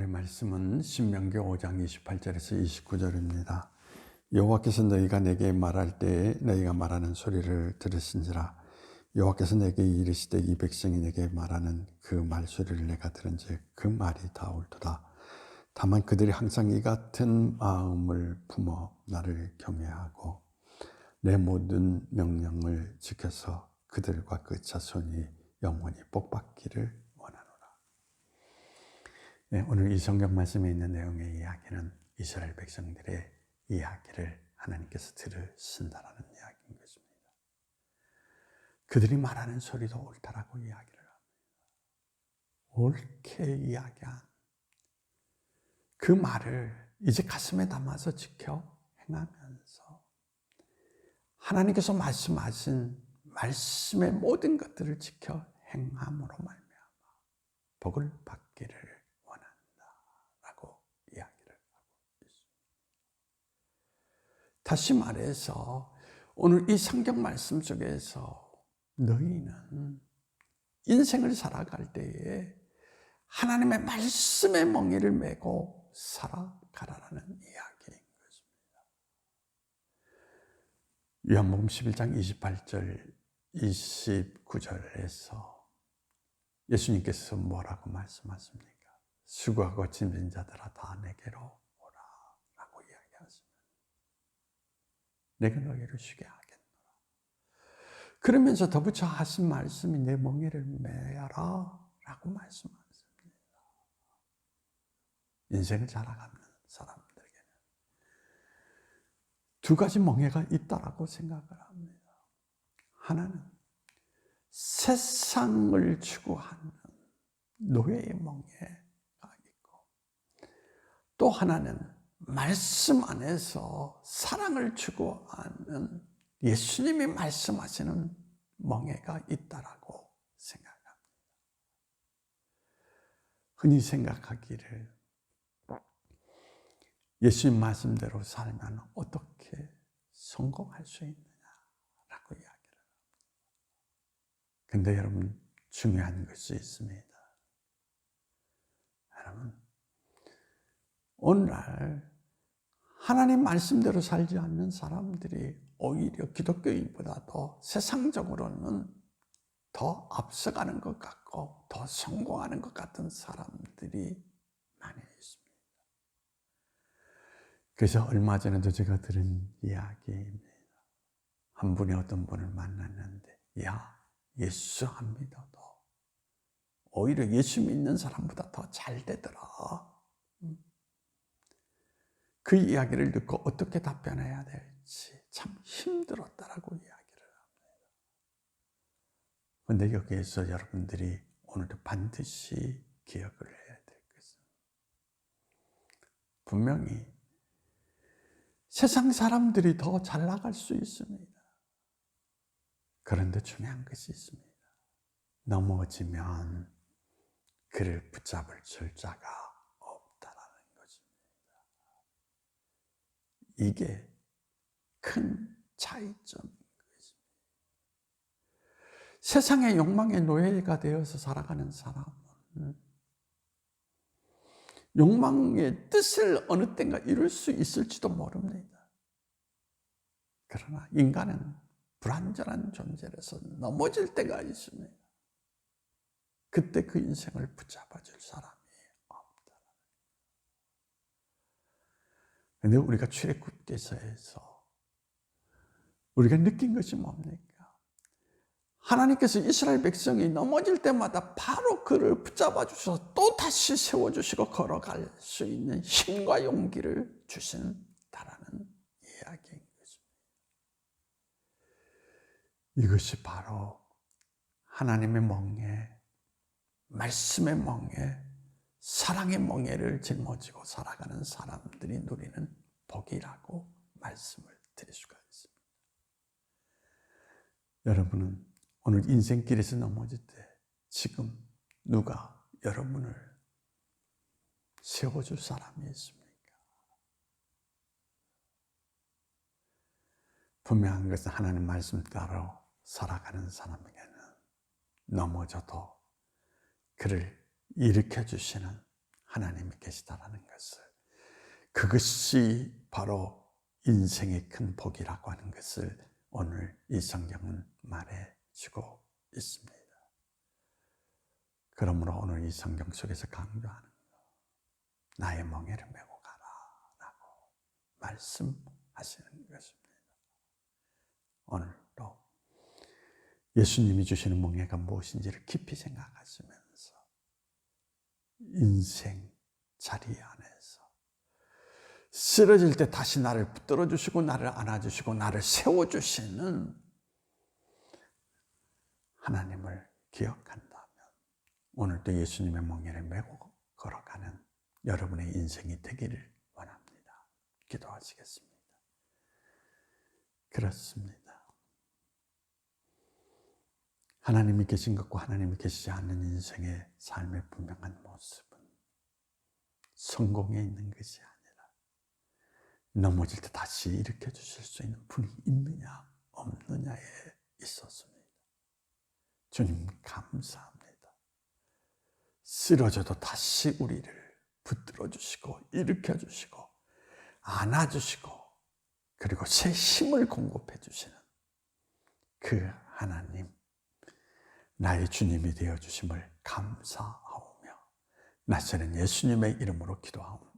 말씀은 신명기 5장 28절에서 29절입니다. 여호와께서 너희가 내게 말할 때에 너희가 말하는 소리를 들으신지라. 여호와께서 내게 이르시되 이 백성이 내게 말하는 그 말소리를 내가 들은즉 그 말이 다 옳도다. 다만 그들이 항상 이 같은 마음을 품어 나를 경외하고 내 모든 명령을 지켜서 그들과 그 자손이 영원히 복받기를 원하노라. 네, 오늘 이 성경 말씀에 있는 내용의 이야기는 이스라엘 백성들의 이야기를 하나님께서 들으신다라는 이야기인 것입니다. 그들이 말하는 소리도 옳다라고 이야기를 합니다. 옳게 이야기한 그 말을 이제 가슴에 담아서 지켜 행하면서 하나님께서 말씀하신 말씀의 모든 것들을 지켜 행함으로 말미암아 복을 받기를 원한다라고 이야기를 하고 있습니다. 다시 말해서 오늘 이 성경 말씀 속에서 너희는 인생을 살아갈 때에 하나님의 말씀의 멍에를 메고 살아가라는 이야기인 것입니다. 요한복음 11장 28절 29절에서 예수님께서 뭐라고 말씀하십니까? 수고하고 짐진 자들아 다 내게로 오라 라고 이야기하십니다. 내가 너희를 쉬게 하겠노라. 그러면서 덧붙여 하신 말씀이 내 멍에를 메어라 라고 말씀하십니다. 인생을 살아가는 사람들에게는 두 가지 멍에가 있다라고 생각을 합니다. 하나는 세상을 추구하는 노예의 멍에가 있고, 또 하나는 말씀 안에서 사랑을 추구하는 예수님이 말씀하시는 멍에가 있다라고 생각합니다. 흔히 생각하기를 예수님 말씀대로 살면 어떻게 성공할 수 있느냐라고 이야기를 합니다. 근데 여러분, 중요한 것이 있습니다. 여러분, 오늘날 하나님 말씀대로 살지 않는 사람들이 오히려 기독교인보다도 세상적으로는 더 앞서가는 것 같고 더 성공하는 것 같은 사람들이 많이 있습니다. 그래서 얼마 전에도 제가 들은 이야기입니다. 한 분이 어떤 분을 만났는데, 야, 예수 안 믿어도 오히려 예수 믿는 사람보다 더 잘 되더라. 그 이야기를 듣고 어떻게 답변해야 될지 참 힘들었다라고 이야기를 합니다. 그런데 여기에서 여러분들이 오늘도 반드시 기억을 해야 될 것은, 분명히 세상 사람들이 더 잘 나갈 수 있습니다. 그런데 중요한 것이 있습니다. 넘어지면 그를 붙잡을 절자가 없다라는 것입니다. 이게 큰 차이점인 것입니다. 세상의 욕망의 노예가 되어서 살아가는 사람은 욕망의 뜻을 어느 때인가 이룰 수 있을지도 모릅니다. 그러나 인간은 불완전한 존재라서 넘어질 때가 있습니다. 그때 그 인생을 붙잡아줄 사람이 없다. 그런데 우리가 출애굽기서에서 우리가 느낀 것이 뭡니까? 하나님께서 이스라엘 백성이 넘어질 때마다 바로 그를 붙잡아 주셔서 또 다시 세워주시고 걸어갈 수 있는 힘과 용기를 주신다라는 이야기인 것입니다. 이것이 바로 하나님의 멍에, 말씀의 멍에, 사랑의 멍에를 짊어지고 살아가는 사람들이 누리는 복이라고 말씀을 드릴 수가 있습니다. 여러분은 오늘 인생길에서 넘어질 때 지금 누가 여러분을 세워줄 사람이 있습니까? 분명한 것은 하나님 말씀 따라 살아가는 사람에게는 넘어져도 그를 일으켜 주시는 하나님이 계시다라는 것을, 그것이 바로 인생의 큰 복이라고 하는 것을 오늘 이 성경은 말해주고 있습니다. 그러므로 오늘 이 성경 속에서 강조하는 것, 나의 멍에를 메고 가라 라고 말씀하시는 것입니다. 오늘도 예수님이 주시는 멍에가 무엇인지를 깊이 생각하시면서 인생 자리 안에서 쓰러질 때 다시 나를 붙들어 주시고 나를 안아주시고 나를 세워주시는 하나님을 기억한다면 오늘도 예수님의 멍에를 메고 걸어가는 여러분의 인생이 되기를 원합니다. 기도하시겠습니다. 그렇습니다. 하나님이 계신 것과 하나님이 계시지 않는 인생의 삶의 분명한 모습은 성공에 있는 것이 아니라 넘어질 때 다시 일으켜 주실 수 있는 분이 있느냐 없느냐에 있었습니다. 주님 감사합니다. 쓰러져도 다시 우리를 붙들어 주시고 일으켜 주시고 안아 주시고 그리고 새 힘을 공급해 주시는 그 하나님, 나의 주님이 되어 주심을 감사하오며 나서는 예수님의 이름으로 기도하옵니다.